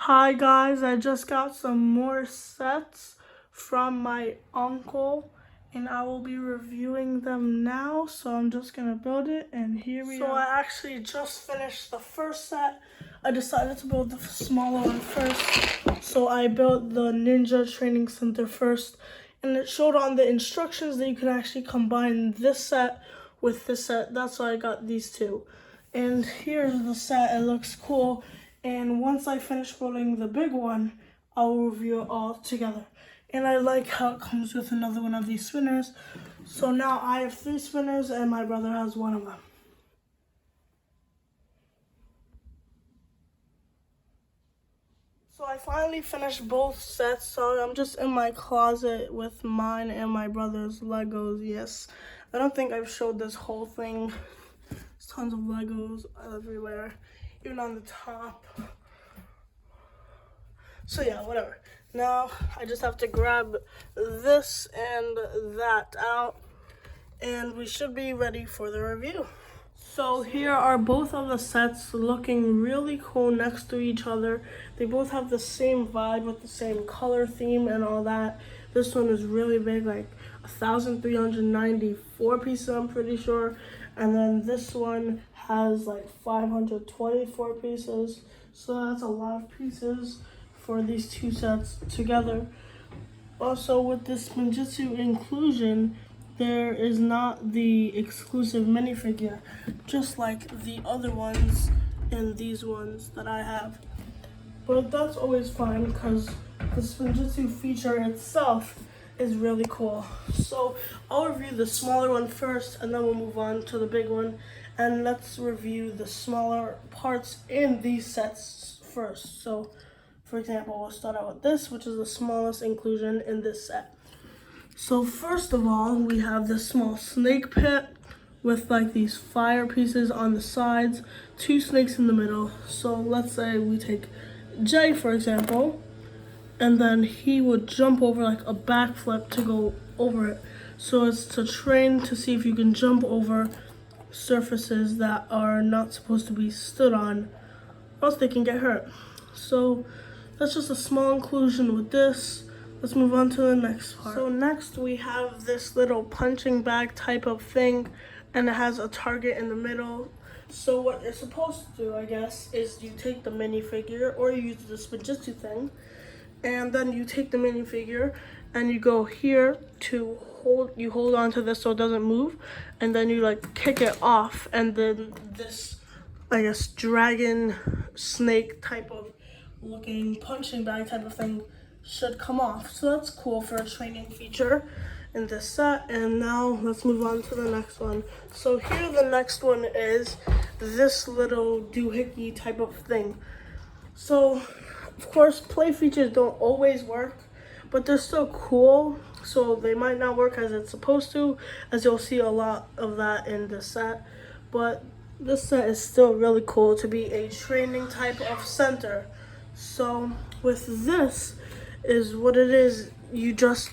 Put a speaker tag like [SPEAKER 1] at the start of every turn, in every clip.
[SPEAKER 1] Hi guys, I just got some more sets from my uncle and I will be reviewing them now. So I'm just gonna build it and here we are. So I actually just finished the first set. I decided to build the smaller one first. So I built the Ninja Training Center first and it showed on the instructions that you can actually combine this set with this set. That's why I got these two. And here's the set, it looks cool. And once I finish building the big one, I'll review it all together. And I like how it comes with another one of these spinners. So now I have 3 spinners and my brother has 1 of them. So I finally finished both sets, so I'm just in my closet with mine and my brother's Legos. Yes, I don't think I've showed this whole thing. There's tons of Legos everywhere, even on the top. So yeah, whatever. Now I just have to grab this and that out and we should be ready for the review. So here are both of the sets looking really cool next to each other. They both have the same vibe with the same color theme and all that. This one is really big, like 1,394 pieces, I'm pretty sure. And then this one has like 524 pieces. So that's a lot of pieces for these 2 sets together. Also, with this Ninjago inclusion, there is not the exclusive minifigure, just like the other ones and these ones that I have. But that's always fine because the Ninjago feature itself is really cool. So I'll review the smaller one first and then we'll move on to the big one. And let's review the smaller parts in these sets first. So for example, we'll start out with this, which is the smallest inclusion in this set. So first of all, we have this small snake pit with like these fire pieces on the sides, 2 snakes in the middle. So let's say we take Jay, for example, and then he would jump over like a backflip to go over it. So it's to train to see if you can jump over surfaces that are not supposed to be stood on, or else they can get hurt. So that's just a small inclusion with this. Let's move on to the next part. So next we have this little punching bag type of thing, and it has a target in the middle. So what you're supposed to do, I guess, is you take the minifigure, or you use the Ninjago thing, and then you take the minifigure and you go here to hold on to this so it doesn't move, and then you like kick it off, and then this, I guess, dragon snake type of looking punching bag type of thing should come off. So that's cool for a training feature in this set. And now let's move on to the next one. So here the next one is this little doohickey type of thing. So of course play features don't always work, but they're still cool. So they might not work as it's supposed to, as you'll see a lot of that in this set. But this set is still really cool to be a training type of center. So with this is what it is, you just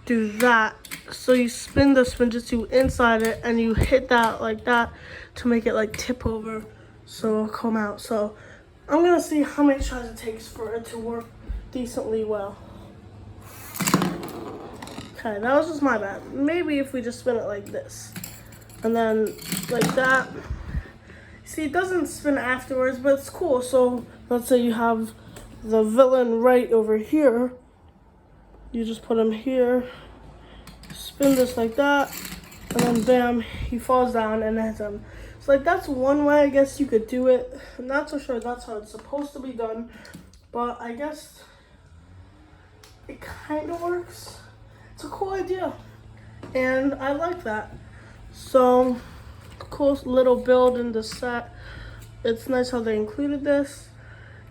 [SPEAKER 1] do that. So you spin the Ninjago inside it and you hit that like that to make it like tip over so it'll come out. So I'm gonna see how many tries it takes for it to work decently well. Okay, that was just my bad. Maybe if we just spin it like this and then like that. See, it doesn't spin afterwards, but it's cool. So let's say you have the villain right over here. You just put him here, spin this like that, and then bam, he falls down and hits him. So like that's one way I guess you could do it. I'm not so sure that's how it's supposed to be done, but I guess it kind of works. It's a cool idea, and I like that. So cool little build in the set. It's nice how they included this.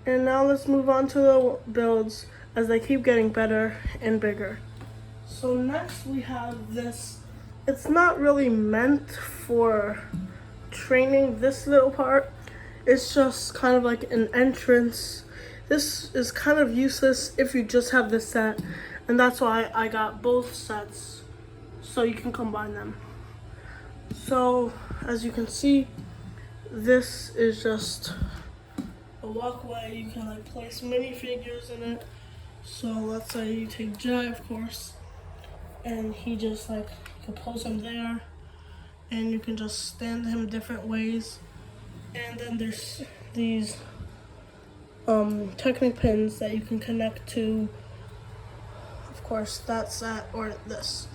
[SPEAKER 1] And now let's move on to the builds as they keep getting better and bigger. So next we have this. It's not really meant for training, this little part. It's just kind of like an entrance. This is kind of useless if you just have this set. And that's why I got both sets, so you can combine them. So as you can see, this is just a walkway. You can like place minifigures in it. So let's say you take Jay, of course, and he just like, you can pose him there, and you can just stand him different ways. And then there's these Technic pins that you can connect to, of course, that set or this.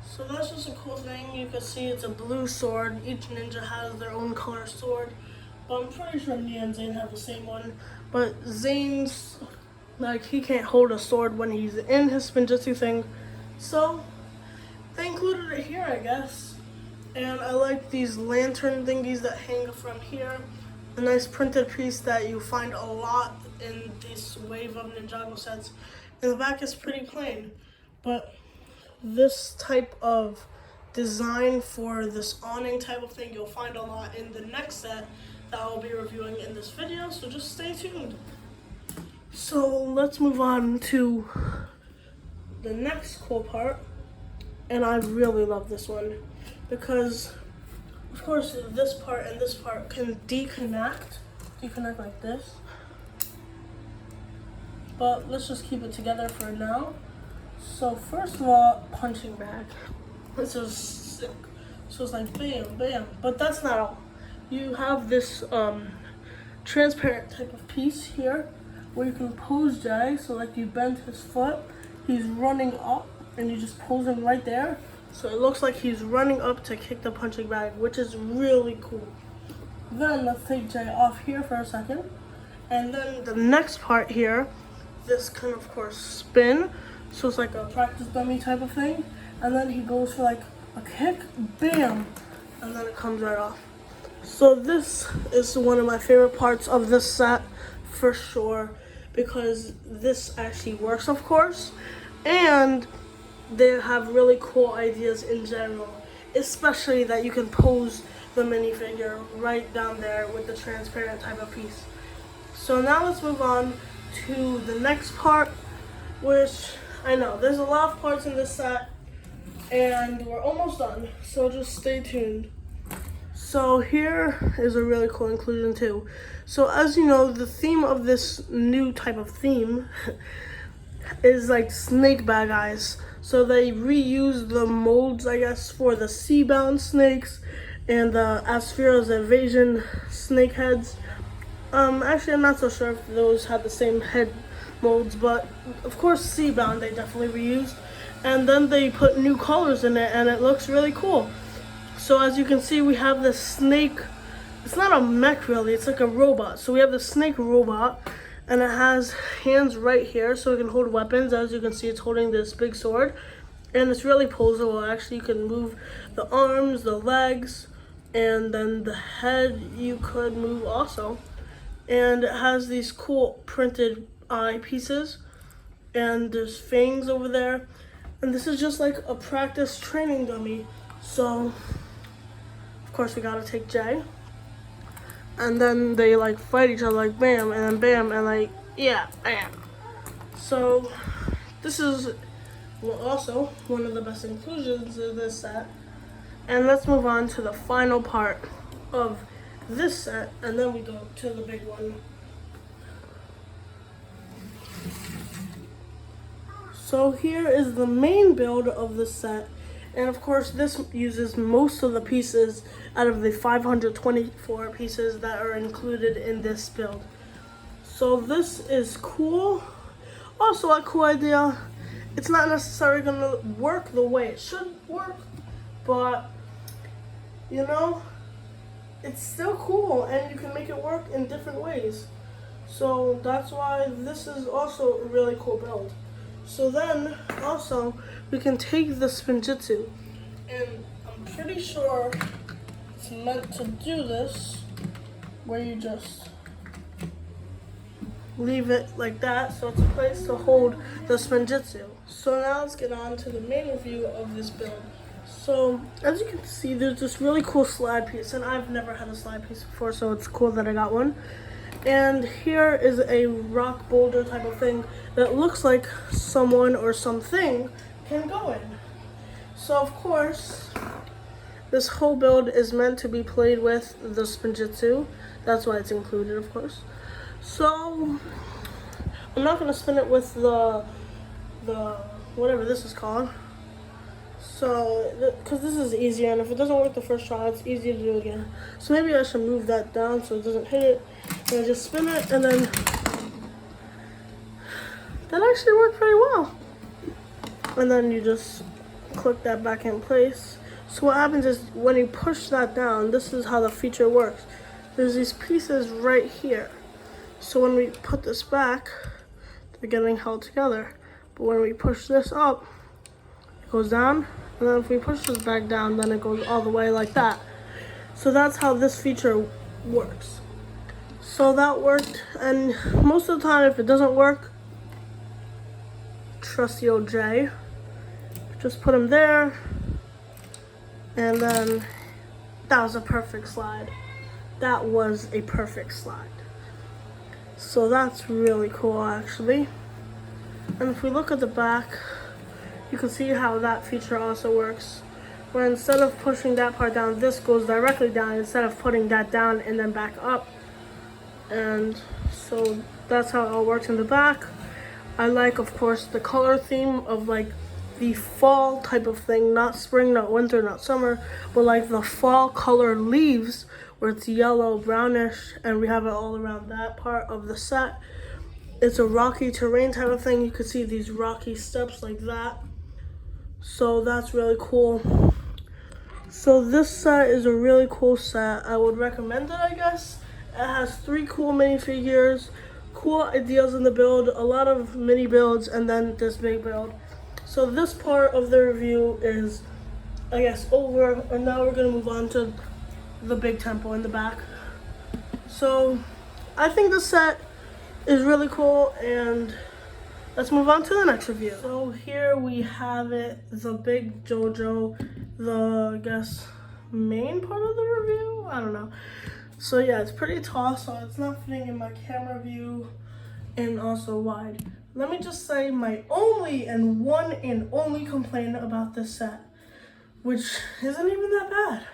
[SPEAKER 1] So that's just a cool thing. You can see it's a blue sword. Each ninja has their own color sword, but I'm pretty sure Nia and Zane have the same one. But Zane's, like, he can't hold a sword when he's in his spinjitzu thing, so they included it here, I guess. And I like these lantern thingies that hang from here. A nice printed piece that you find a lot in this wave of Ninjago sets. And the back is pretty plain, but this type of design for this awning type of thing you'll find a lot in the next set that I'll be reviewing in this video, so just stay tuned. So let's move on to the next cool part, and I really love this one because, of course, this part and this part can deconnect like this, but let's just keep it together for now. So first of all, punching bag. This is sick. So it's like bam, bam, but that's not all. You have this transparent type of piece here where you can pose Jay. So like you bend his foot, he's running up, and you just pose him right there. So it looks like he's running up to kick the punching bag, which is really cool. Then let's take Jay off here for a second. And then the next part here, this can of course spin. So it's like a practice dummy type of thing. And then he goes for like a kick, bam, and then it comes right off. So this is one of my favorite parts of this set for sure, because this actually works, of course. And they have really cool ideas in general, especially that you can pose the minifigure right down there with the transparent type of piece. So now let's move on to the next part, which I know there's a lot of parts in this set and we're almost done, so just stay tuned. So here is a really cool inclusion too. So as you know, the theme of this new type of theme is like snake bag eyes. So they reuse the molds, I guess, for the sea-bound snakes and the Asphero's Evasion snake heads. Actually, I'm not so sure if those had the same head molds, but of course sea-bound they definitely reused. And then they put new colors in it, and it looks really cool. So as you can see, we have this snake. It's not a mech really, it's like a robot. So we have the snake robot, and it has hands right here so it can hold weapons. As you can see, it's holding this big sword, and it's really posable. Actually, you can move the arms, the legs, and then the head you could move also. And it has these cool printed eye pieces, and there's fangs over there. And this is just like a practice training dummy. So of course we gotta take Jay, and then they like fight each other like bam, and then bam, and like yeah, bam. So this is also one of the best inclusions of this set. And let's move on to the final part of this set, and then we go to the big one. So here is the main build of the set, and of course this uses most of the pieces out of the 524 pieces that are included in this build. So this is cool. Also a cool idea. It's not necessarily gonna work the way it should work, but you know, it's still cool and you can make it work in different ways. So that's why this is also a really cool build. So then also we can take the spinjitzu, and I'm pretty sure it's meant to do this where you just leave it like that, so it's a place to hold the spinjitzu. So now let's get on to the main review of this build. So as you can see, there's this really cool slide piece, and I've never had a slide piece before, so it's cool that I got one. And here is a rock boulder type of thing that looks like someone or something can go in. So of course, this whole build is meant to be played with the spinjitzu. That's why it's included, of course. So I'm not gonna spin it with the whatever this is called. So, because this is easier, and if it doesn't work the first try, it's easier to do again. So maybe I should move that down so it doesn't hit it. And I just spin it, and then that actually worked pretty well. And then you just click that back in place. So what happens is when you push that down, this is how the feature works. There's these pieces right here. So when we put this back, they're getting held together. But when we push this up, it goes down. And then if we push this back down, then it goes all the way like that. So that's how this feature works. So that worked. And most of the time, if it doesn't work, trusty old J, just put him there. And then that was a perfect slide. That was a perfect slide. So that's really cool, actually. And if we look at the back, you can see how that feature also works. Where instead of pushing that part down, this goes directly down instead of putting that down and then back up. And so that's how it all works in the back. I like, of course, the color theme of like the fall type of thing, not spring, not winter, not summer, but like the fall color leaves where it's yellow, brownish, and we have it all around that part of the set. It's a rocky terrain type of thing. You can see these rocky steps like that. So that's really cool. So this set is a really cool set. I would recommend it, I guess. It has 3 cool minifigures, cool ideas in the build, a lot of mini builds, and then this big build. So this part of the review is, I guess, over, and now we're gonna move on to the big temple in the back. So I think this set is really cool, and let's move on to the next review. So here we have it, the big Dojo, the, I guess, main part of the review? I don't know. So yeah, it's pretty tall, so it's not fitting in my camera view, and also wide. Let me just say my only and one and only complaint about this set, which isn't even that bad.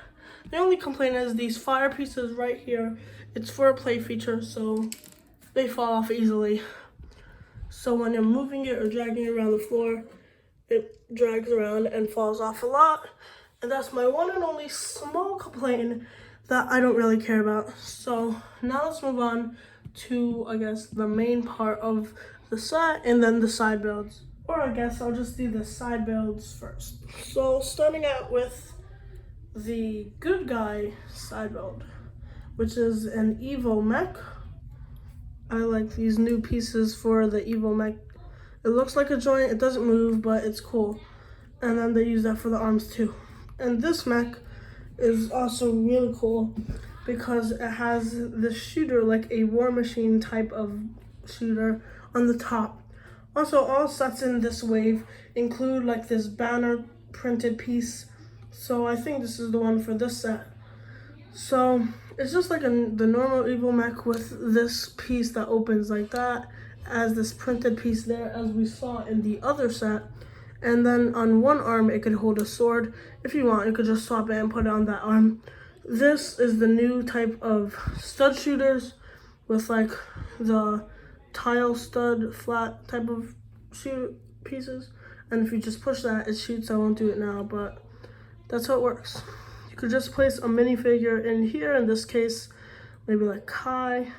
[SPEAKER 1] The only complaint is these fire pieces right here. It's for a play feature, so they fall off easily. So when you're moving it or dragging it around the floor, it drags around and falls off a lot. And that's my one and only small complaint that I don't really care about. So now let's move on to, I guess, the main part of the set and then the side builds. Or I guess I'll just do the side builds first. So starting out with the good guy side build, which is an Evo mech. I like these new pieces for the Evo mech. It looks like a joint, it doesn't move, but it's cool. And then they use that for the arms too. And this mech is also really cool because it has the shooter, like a war machine type of shooter on the top. Also, all sets in this wave include like this banner printed piece. So I think this is the one for this set. So it's just like the normal Evo mech with this piece that opens like that, as this printed piece there, as we saw in the other set. And then on one arm, it could hold a sword. If you want, you could just swap it and put it on that arm. This is the new type of stud shooters with like the tile stud flat type of shoot pieces. And if you just push that, it shoots. I won't do it now, but that's how it works. You could just place a minifigure in here, in this case, maybe like Kai.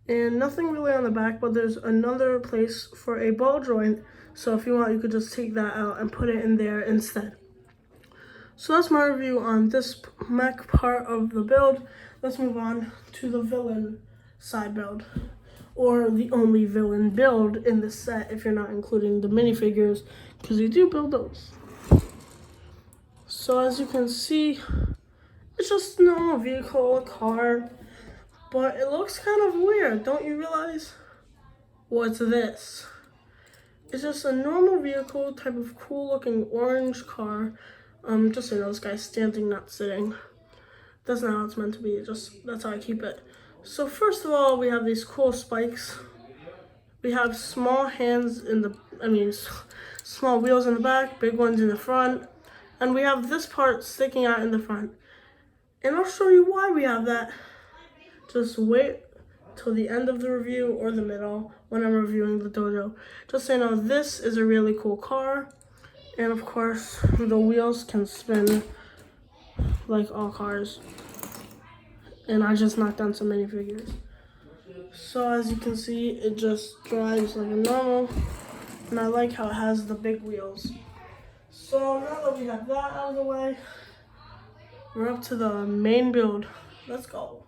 [SPEAKER 1] And nothing really on the back, but there's another place for a ball joint. So if you want, you could just take that out and put it in there instead. So that's my review on this mech part of the build. Let's move on to the villain side build, or the only villain build in the set if you're not including the minifigures, because you do build those. So as you can see, it's just a normal vehicle, a car, but it looks kind of weird, don't you realize? What's this? It's just a normal vehicle, type of cool looking orange car. Just so you know, this guy's standing, not sitting. That's not how it's meant to be, that's how I keep it. So first of all, we have these cool spikes. We have small hands small wheels in the back, big ones in the front. And we have this part sticking out in the front. And I'll show you why we have that. Just wait till the end of the review or the middle when I'm reviewing the Dojo. Just so you know, this is a really cool car. And of course, the wheels can spin like all cars. And I just knocked down some minifigures. So as you can see, it just drives like a normal. And I like how it has the big wheels. So now that we have that out of the way, we're up to the main build. Let's go.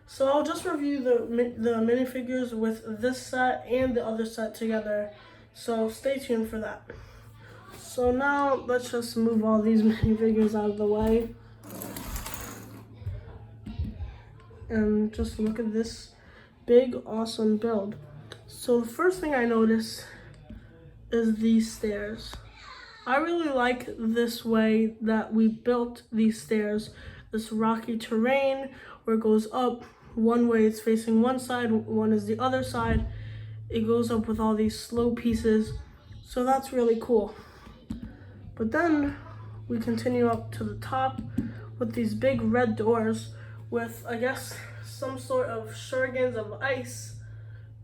[SPEAKER 1] So I'll just review the minifigures with this set and the other set together. So stay tuned for that. So now let's just move all these minifigures out of the way. And just look at this big, awesome build. So the first thing I notice is these stairs. I really like this way that we built these stairs. This rocky terrain where it goes up. One way it's facing one side, one is the other side. It goes up with all these slow pieces. So that's really cool. But then we continue up to the top with these big red doors with, I guess, some sort of shurikens of ice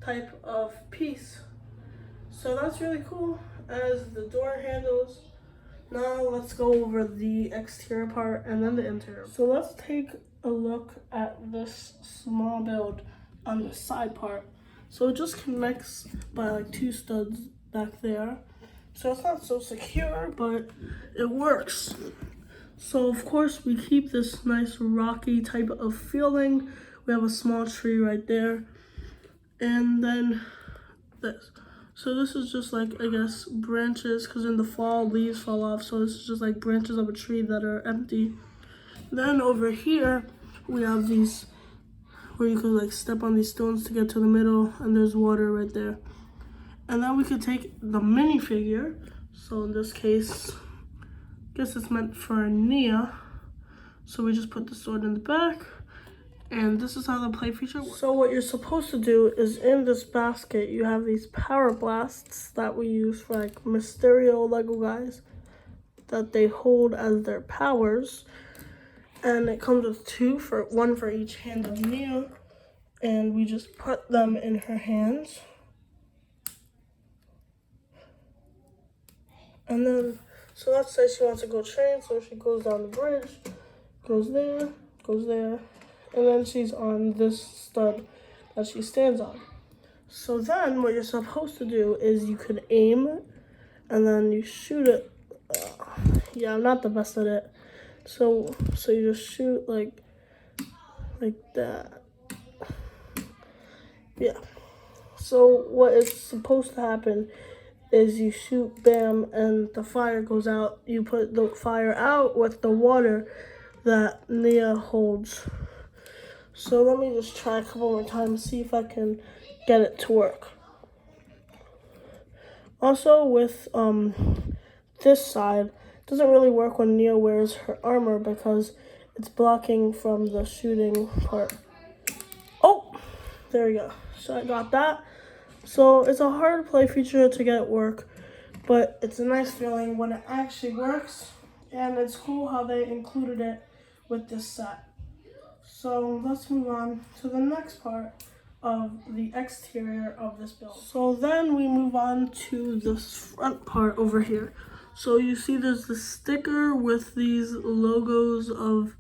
[SPEAKER 1] type of piece. So that's really cool as the door handles. Now let's go over the exterior part and then the interior. So let's take a look at this small build on the side part. So it just connects by like 2 studs back there. So it's not so secure, but it works. So of course we keep this nice rocky type of feeling. We have a small tree right there. And then this. So this is just like, I guess, branches, because in the fall leaves fall off. So this is just like branches of a tree that are empty. Then over here, we have these where you could like step on these stones to get to the middle, and there's water right there. And then we could take the minifigure. So in this case, I guess it's meant for Nia. So we just put the sword in the back. And this is how the play feature works. So what you're supposed to do is in this basket, you have these power blasts that we use for like Mysterio Lego guys that they hold as their powers. And it comes with 2, one for each hand of Nia. And we just put them in her hands. And then, so let's say she wants to go train, so she goes down the bridge, goes there, and then she's on this stud that she stands on. So then what you're supposed to do is you could aim, and then you shoot it. Yeah, I'm not the best at it. So you just shoot like that. Yeah. So what is supposed to happen is you shoot, bam, and the fire goes out. You put the fire out with the water that Nia holds. So let me just try a couple more times, see if I can get it to work. Also with this side, it doesn't really work when Nia wears her armor because it's blocking from the shooting part. Oh, there we go. So I got that. So it's a hard play feature to get it work, but it's a nice feeling when it actually works, and it's cool how they included it with this set. So let's move on to the next part of the exterior of this build. So then we move on to this front part over here. So you see there's the sticker with these logos of,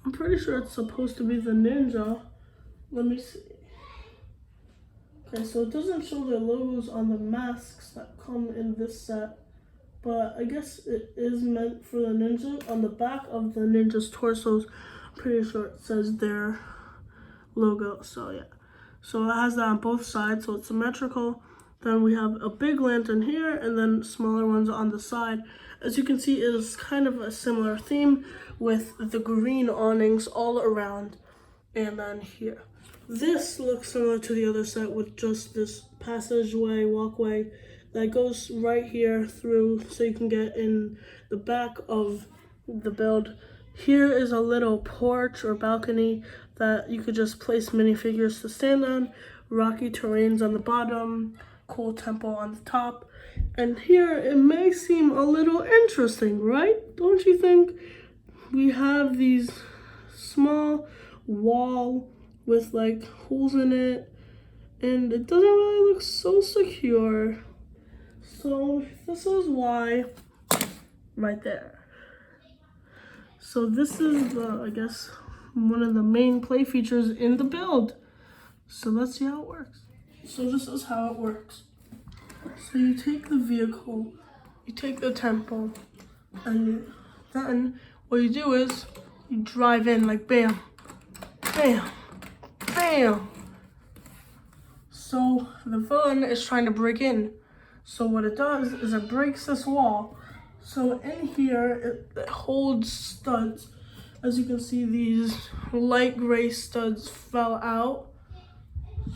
[SPEAKER 1] I'm pretty sure it's supposed to be the ninja. Let me see. Okay, so it doesn't show their logos on the masks that come in this set, but I guess it is meant for the ninja. On the back of the ninja's torsos, I'm pretty sure it says their logo, so yeah. So it has that on both sides, so it's symmetrical. Then we have a big lantern here, and then smaller ones on the side. As you can see, it is kind of a similar theme with the green awnings all around, and then here. This looks similar to the other set with just this passageway, walkway that goes right here through so you can get in the back of the build. Here is a little porch or balcony that you could just place minifigures to stand on, rocky terrains on the bottom, cool temple on the top. And here it may seem a little interesting, right? Don't you think? We have these small wall with like holes in it, and it doesn't really look so secure. So this is why right there. So this is the, I guess, one of the main play features in the build. So let's see how it works. So this is how it works. So you take the vehicle, you take the tempo, and then what you do is you drive in like bam, bam, bam. So the villain is trying to break in. So what it does is it breaks this wall. So in here, it holds studs. As you can see, these light gray studs fell out.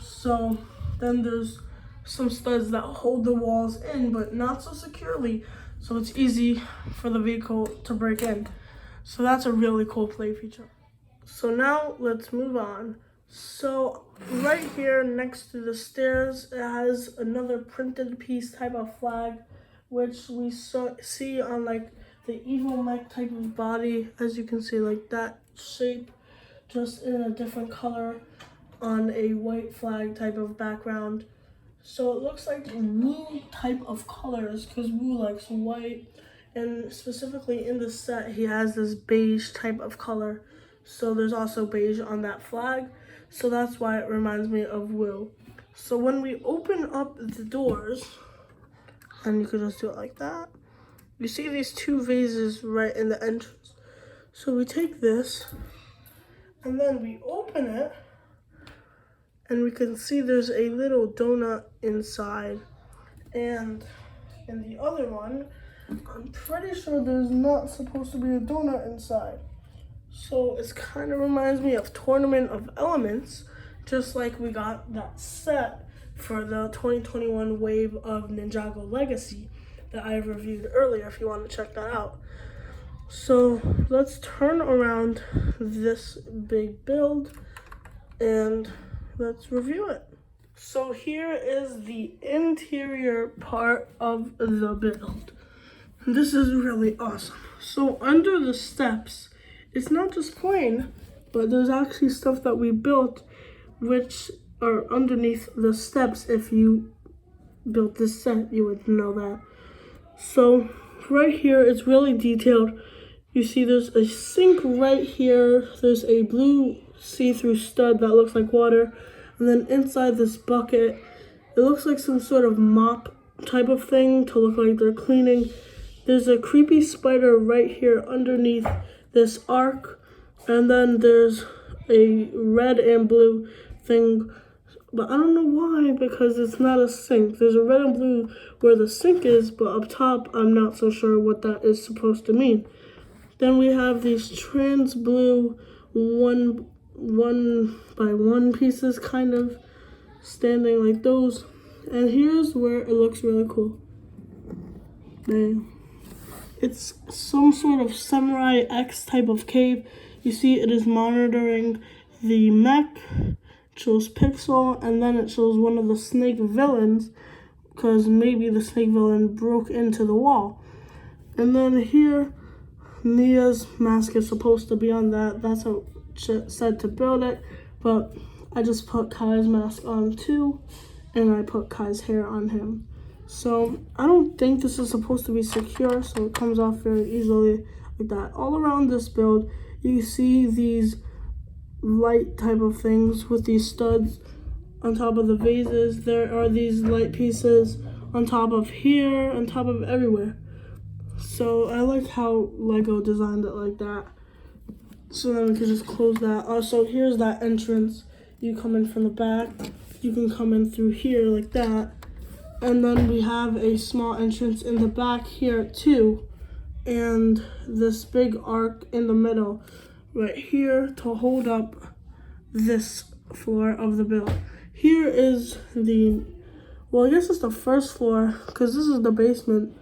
[SPEAKER 1] So then there's some studs that hold the walls in, but not so securely. So it's easy for the vehicle to break in. So that's a really cool play feature. So now let's move on. So right here next to the stairs, it has another printed piece type of flag, which we see on like the evil mech type of body. As you can see, like that shape, just in a different color on a white flag type of background. So it looks like Wu type of colors, because Wu likes white, and specifically in the set he has this beige type of color. So there's also beige on that flag. So that's why it reminds me of Wu. So when we open up the doors, and you could just do it like that, you see these two vases right in the entrance. So we take this, and then we open it, and we can see there's a little donut inside. And in the other one, I'm pretty sure there's not supposed to be a donut inside. So it kind of reminds me of Tournament of Elements, just like we got that set for the 2021 wave of Ninjago Legacy that I reviewed earlier if you want to check that out. So let's turn around this big build and let's review it. So here is the interior part of the build. This is really awesome. So under the steps, it's not just plain, but there's actually stuff that we built which are underneath the steps. If you built this set, you would know that. So right here, it's really detailed. You see there's a sink right here. There's a blue see-through stud that looks like water. And then inside this bucket, it looks like some sort of mop type of thing to look like they're cleaning. There's a creepy spider right here underneath this arc, and then there's a red and blue thing, but I don't know why, because it's not a sink. There's a red and blue where the sink is, but up top I'm not so sure what that is supposed to mean. Then we have these trans blue one by one pieces kind of standing like those, and here's where it looks really cool. Bang. It's some sort of Samurai X type of cave. You see it is monitoring the mech, it shows Pixel, and then it shows one of the snake villains, because maybe the snake villain broke into the wall. And then here, Nia's mask is supposed to be on that. That's how it said to build it, but I just put Kai's mask on too, and I put Kai's hair on him. So I don't think this is supposed to be secure, so it comes off very easily like that. All around this build, you see these light type of things with these studs on top of the vases. There are these light pieces on top of here, on top of everywhere. So I like how Lego designed it like that. So then we can just close that. Also, here's that entrance. You come in from the back. You can come in through here like that. And then we have a small entrance in the back here too. And this big arc in the middle right here to hold up this floor of the build. Here is the, well, I guess it's the first floor, because this is the basement,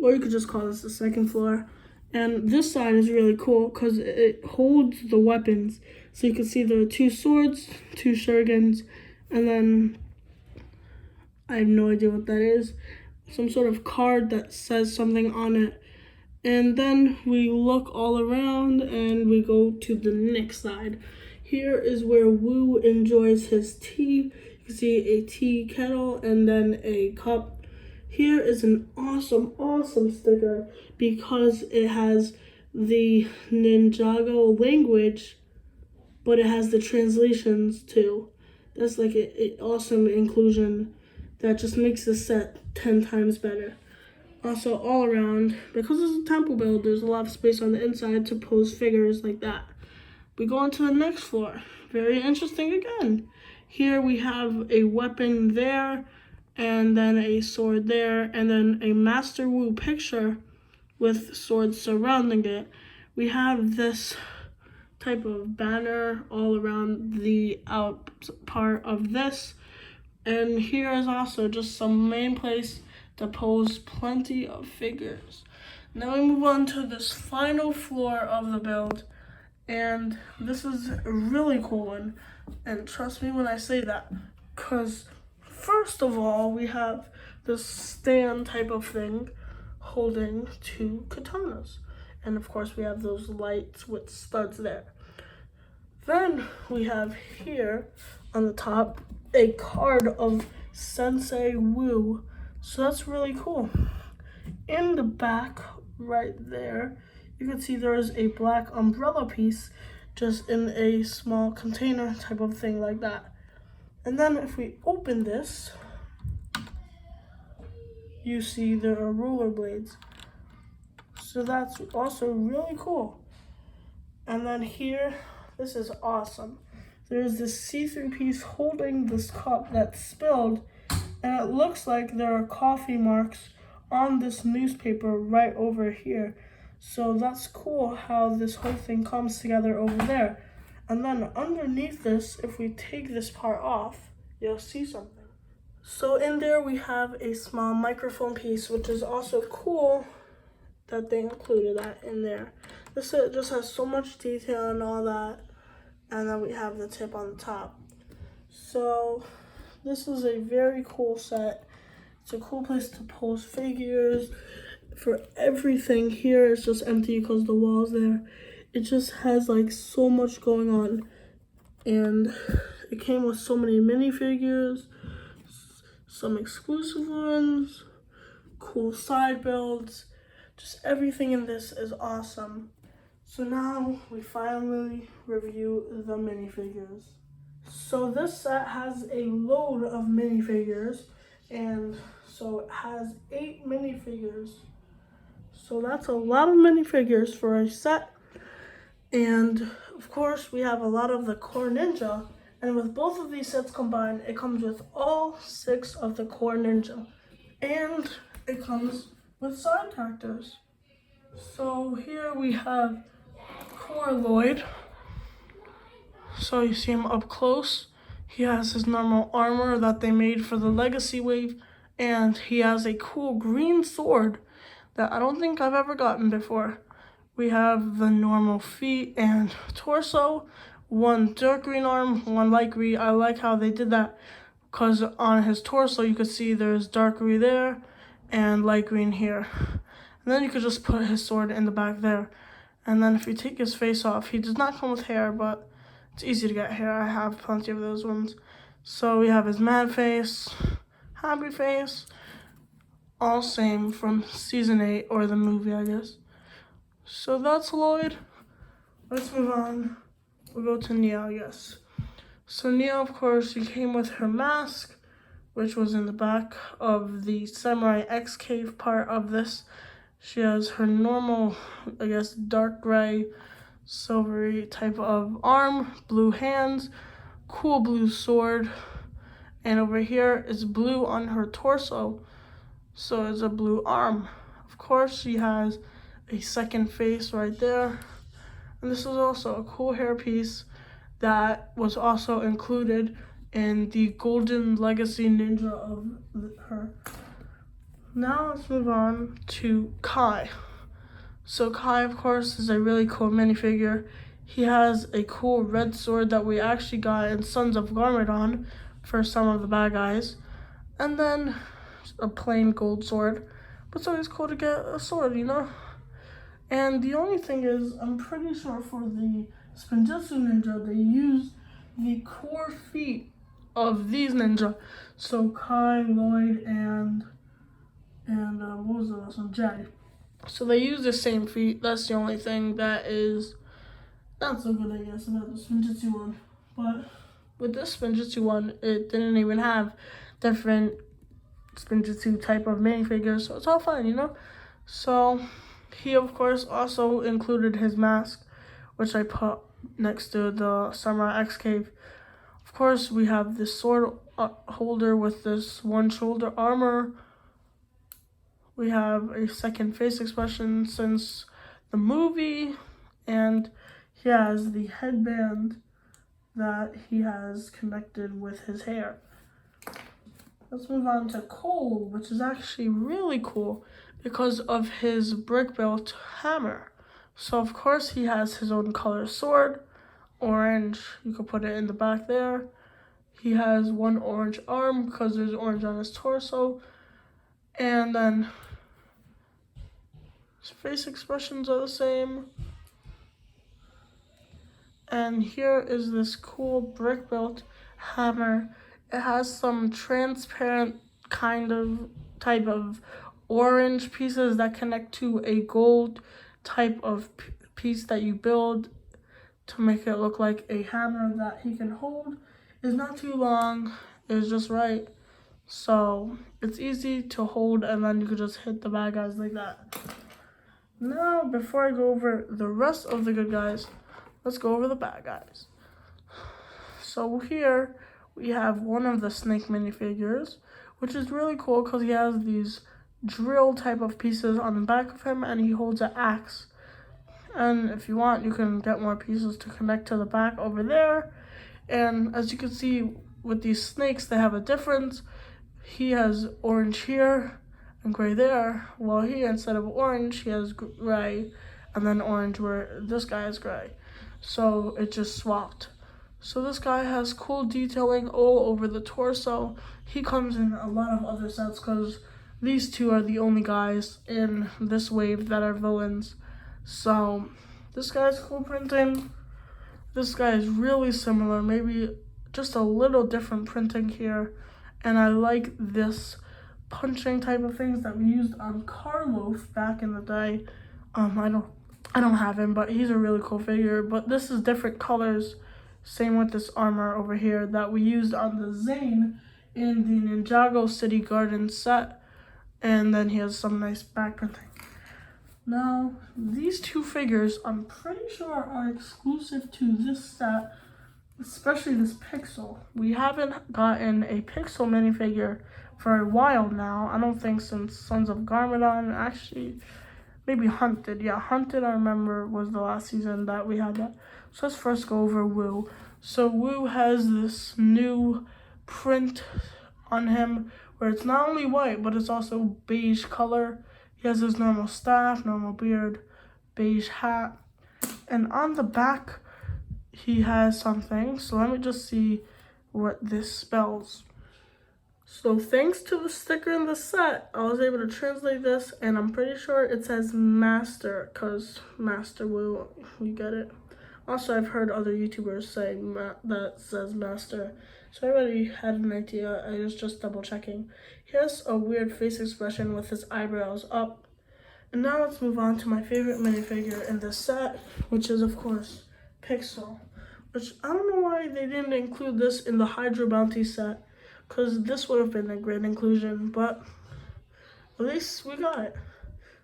[SPEAKER 1] or you could just call this the second floor. And this side is really cool because it holds the weapons. So you can see there are 2 swords, 2 shurikens, and then I have no idea what that is. Some sort of card that says something on it. And then we look all around and we go to the next side. Here is where Wu enjoys his tea. You can see a tea kettle and then a cup. Here is an awesome sticker because it has the Ninjago language, but it has the translations too. That's like an awesome inclusion that just makes the set 10 times better. Also, all around, because it's a temple build, there's a lot of space on the inside to pose figures like that. We go on to the next floor. Very interesting again. Here we have a weapon there, and then a sword there, and then a Master Wu picture with swords surrounding it. We have this type of banner all around the out part of this. And here is also just some main place to pose plenty of figures. Now we move on to this final floor of the build. And this is a really cool one. And trust me when I say that. Because first of all, we have this stand type of thing holding two katanas. And of course we have those lights with studs there. Then we have here on the top a card of Sensei Wu. So that's really cool. In the back right there, you can see there is a black umbrella piece just in a small container type of thing like that. And then if we open this, you see there are roller blades. So that's also really cool. And then here, this is awesome. There's this see-through piece holding this cup that's spilled, and it looks like there are coffee marks on this newspaper right over here. So that's cool how this whole thing comes together over there. And then underneath this, if we take this part off, you'll see something. So in there we have a small microphone piece, which is also cool that they included that in there. This just has so much detail and all that. And then we have the tip on the top. So this is a very cool set. It's a cool place to pose figures. For everything here, it's just empty because the wall's there. It just has like so much going on. And it came with so many minifigures, some exclusive ones, cool side builds. Just everything in this is awesome. So now we finally review the minifigures. So this set has a load of minifigures, and so it has 8 minifigures. So that's a lot of minifigures for a set. And of course we have a lot of the core ninja, and with both of these sets combined, it comes with all 6 of the core ninja. And it comes with side characters. So here we have Core Lloyd. So you see him up close. He has his normal armor that they made for the Legacy Wave, and he has a cool green sword that I don't think I've ever gotten before. We have the normal feet and torso, one dark green arm, one light green. I like how they did that because on his torso you could see there's dark green there and light green here. And then you could just put his sword in the back there. And then if you take his face off, he does not come with hair, but it's easy to get hair. I have plenty of those ones. So we have his mad face, happy face, all same from season 8 or the movie, I guess. So that's Lloyd. Let's move on. We'll go to Nia, I guess. So Nia, of course, she came with her mask, which was in the back of the Samurai X Cave part of this. She has her normal, I guess, dark gray, silvery type of arm, blue hands, cool blue sword, and over here is blue on her torso, so it's a blue arm. Of course, she has a second face right there, and this is also a cool hair piece that was also included in the Golden Legacy Ninja of her. Now let's move on to Kai. So Kai, of course, is a really cool minifigure. He has a cool red sword that we actually got in Sons of Garmadon for some of the bad guys. And then a plain gold sword. But it's always cool to get a sword, you know? And the only thing is, I'm pretty sure for the Spinjitzu ninja, they use the core feet of these ninja. So Kai, Lloyd, and what was the last one? Jay. So they use the same feet. That's the only thing that is not so good, I guess, about the Spinjitzu one. But with this Spinjitzu one, it didn't even have different Spinjitzu type of minifigures, so it's all fine, you know? So he, of course, also included his mask, which I put next to the Samurai X Cave. Of course, we have this sword holder with this one shoulder armor. We have a second face expression since the movie, and he has the headband that he has connected with his hair. Let's move on to Cole, which is actually really cool because of his brick-built hammer. So of course he has his own color sword, orange, you could put it in the back there. He has one orange arm because there's orange on his torso. And then his face expressions are the same. And here is this cool brick-built hammer. It has some transparent type of orange pieces that connect to a gold type of piece that you build to make it look like a hammer that he can hold. It's not too long, it's just right. So it's easy to hold, and then you could just hit the bad guys like that. Now, before I go over the rest of the good guys, let's go over the bad guys. So here we have one of the Snake minifigures, which is really cool because he has these drill type of pieces on the back of him, and he holds an axe. And if you want, you can get more pieces to connect to the back over there. And as you can see with these snakes, they have a difference. He has orange here and gray there, while here, instead of orange, he has gray, and then orange where this guy is gray. So it just swapped. So this guy has cool detailing all over the torso. He comes in a lot of other sets because these two are the only guys in this wave that are villains. So this guy's cool printing. This guy is really similar, maybe just a little different printing here. And I like this punching type of things that we used on Carlos back in the day. I don't have him, but he's a really cool figure. But this is different colors. Same with this armor over here that we used on the Zane in the Ninjago City Garden set. And then he has some nice back printing. Now, these two figures, I'm pretty sure are exclusive to this set, especially this Pixel. We haven't gotten a Pixel minifigure for a while now. I don't think since Sons of Garmadon, actually, maybe Hunted. Yeah, Hunted, I remember, was the last season that we had that. So let's first go over Wu. So Wu has this new print on him where it's not only white, but it's also beige color. He has his normal staff, normal beard, beige hat. And on the back, he has something. So let me just see what this spells. So thanks to the sticker in the set, I was able to translate this, and I'm pretty sure it says Master, because Master Wu, you get it? Also, I've heard other YouTubers say that says Master. So I already had an idea, I was just double checking. He has a weird face expression with his eyebrows up. And now let's move on to my favorite minifigure in this set, which is of course Pixel. Which I don't know why they didn't include this in the Hydro Bounty set, because this would have been a great inclusion, but at least we got it.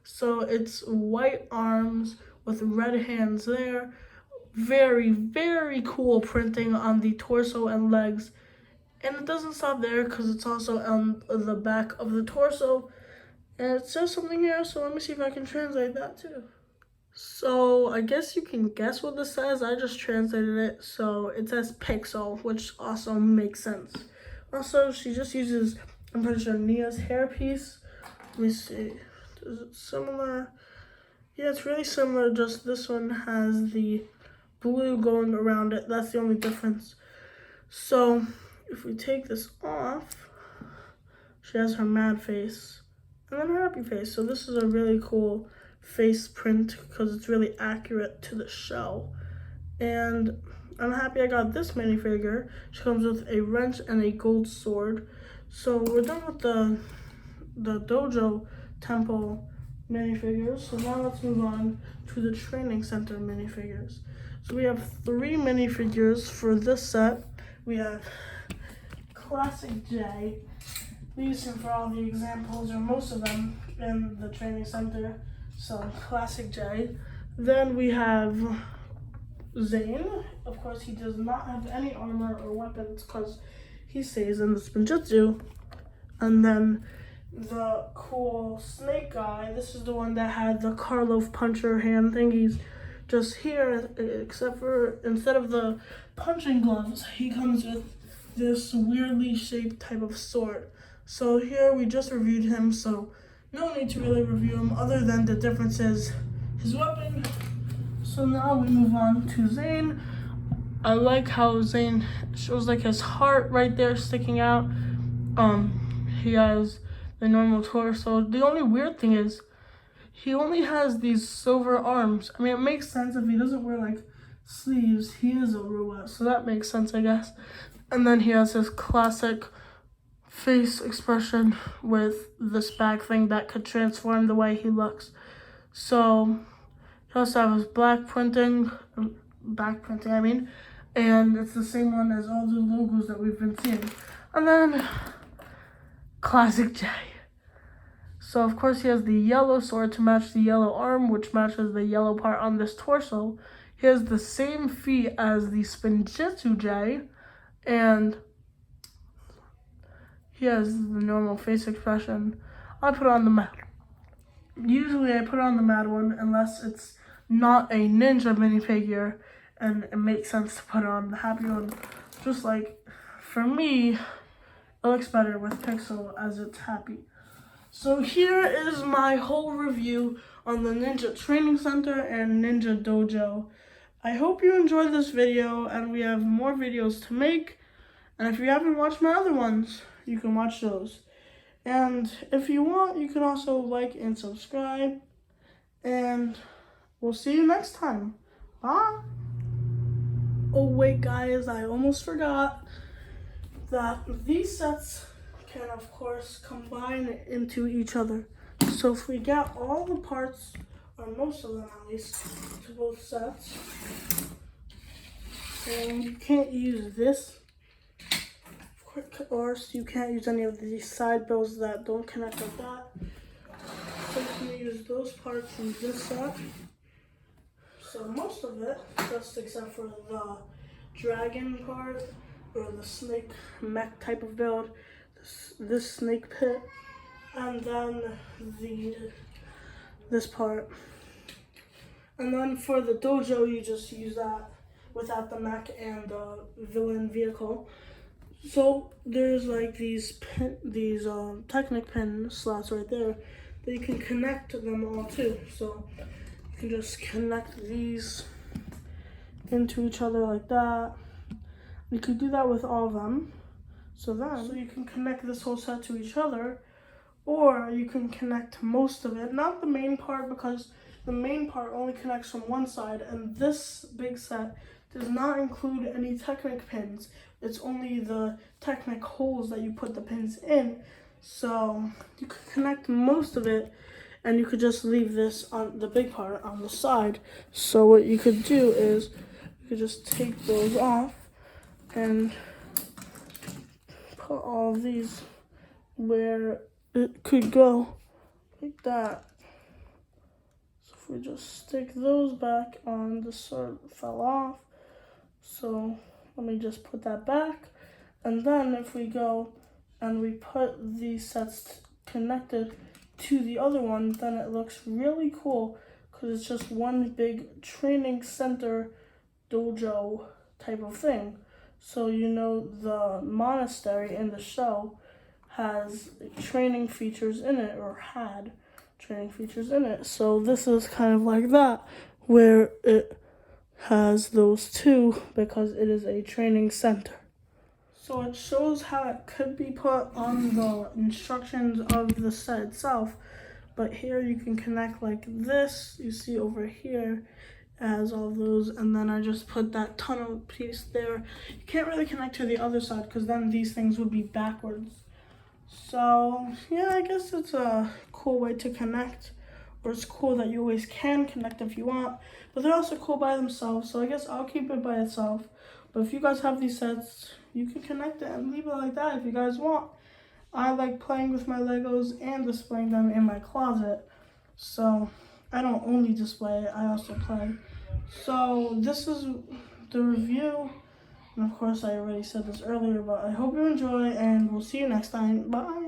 [SPEAKER 1] So it's white arms with red hands there. Very, very cool printing on the torso and legs. And it doesn't stop there because it's also on the back of the torso. And it says something here, so let me see if I can translate that too. So I guess you can guess what this says. I just translated it. So it says Pixel, which also makes sense. Also, she just uses, I'm pretty sure, Nia's hairpiece. Let me see. Is it similar? Yeah, it's really similar. Just this one has the blue going around it. That's the only difference. So if we take this off, she has her mad face and then her happy face. So this is a really cool face print because it's really accurate to the shell. And I'm happy I got this minifigure. She comes with a wrench and a gold sword. So we're done with the Dojo Temple minifigures. So now let's move on to the training center minifigures. So we have 3 minifigures for this set. We have Classic J. We use him for all the examples, or most of them, in the training center. So Classic J. Then we have Zane. Of course, he does not have any armor or weapons because he stays in the Spinjitzu. And then the cool snake guy, this is the one that had the Karloff puncher hand thingies just here, except for instead of the punching gloves, he comes with this weirdly shaped type of sword. So here we just reviewed him, so no need to really review him other than the difference is his weapon. So now we move on to Zane. I like how Zane shows like his heart right there sticking out. He has the normal torso. The only weird thing is he only has these silver arms. I mean, it makes sense if he doesn't wear like sleeves. He is a robot, so that makes sense, I guess. And then he has his classic face expression with this back thing that could transform the way he looks. So he also has his back printing, and it's the same one as all the logos that we've been seeing. And then Classic J. So of course he has the yellow sword to match the yellow arm, which matches the yellow part on this torso. He has the same feet as the Spinjitzu J, and he has the normal face expression. I put on the matte. Usually I put on the matte one unless it's not a ninja minifigure and it makes sense to put on the happy one. Just like, for me, it looks better with pixel as it's happy. So here is my whole review on the Ninja Training Center and Ninja Dojo. I hope you enjoyed this video, and we have more videos to make. And if you haven't watched my other ones, you can watch those. And if you want, you can also like and subscribe. And we'll see you next time. Bye. Oh wait guys, I almost forgot that these sets can of course combine into each other. So if we get all the parts, or most of them at least, to both sets, and you can't use this, of course you can't use any of these side bills that don't connect like that. So you can use those parts in this set. So most of it, just except for the dragon part, or the snake mech type of build, this snake pit, and then this part. And then for the dojo, you just use that without the mech and the villain vehicle. So there's like these Technic pin slots right there that you can connect them all to. So you can just connect these into each other like that. You could do that with all of them. So you can connect this whole set to each other, or you can connect most of it, not the main part, because the main part only connects from one side, and this big set does not include any Technic pins. It's only the Technic holes that you put the pins in. So you could connect most of it, and you could just leave this on the big part on the side. So what you could do is you could just take those off and put all of these where it could go, like that. So if we just stick those back on, the sword fell off. So let me just put that back. And then if we go and we put these sets connected to the other one, then it looks really cool because it's just one big training center dojo type of thing. So you know the monastery in the show has training features in it, or had training features in it. So this is kind of like that, where it has those two because it is a training center. So it shows how it could be put on the instructions of the set itself. But here you can connect like this. You see over here, as all those, and then I just put that tunnel piece there. You can't really connect to the other side because then these things would be backwards. So yeah, I guess it's a cool way to connect, or it's cool that you always can connect if you want, but they're also cool by themselves, so I guess I'll keep it by itself. But if you guys have these sets, you can connect it and leave it like that if you guys want. I like playing with my Legos and displaying them in my closet, so I don't only display it, I also play. So this is the review, and of course I already said this earlier, but I hope you enjoy, and we'll see you next time. Bye!